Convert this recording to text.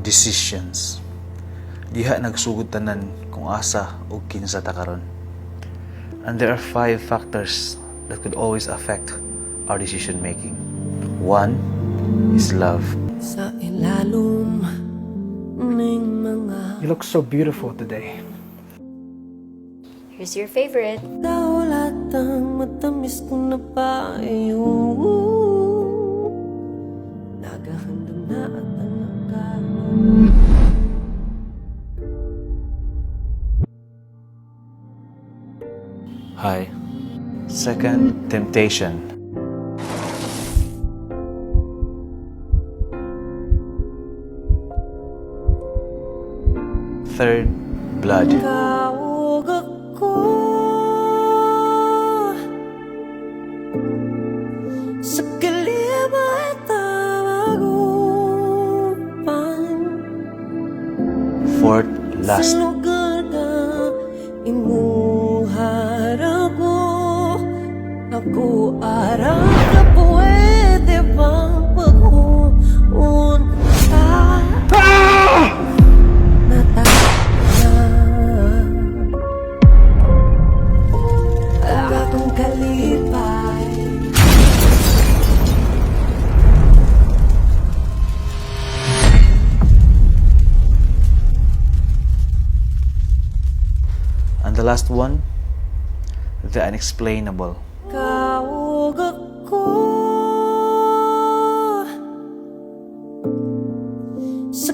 Decisions. Diha nagsugod tanan kung asa o kinsa ta karon. And there are 5 factors that could always affect our decision making. 1 is love. Sa ilalom ng mga You look so beautiful today. Here's your favorite. Kaulatang matamis kong napayo. Nagahandam na at ang nagkaroon. Hi. Second, temptation. Third, blood. Kaog ako sa kaliwa at tawagupan. Fourth, last. Sa lugar na imuharap mo, ako arang na pwede bang pag-uunta. Ang akong kalipay. And the last one, the unexplainable. Kaog ako sa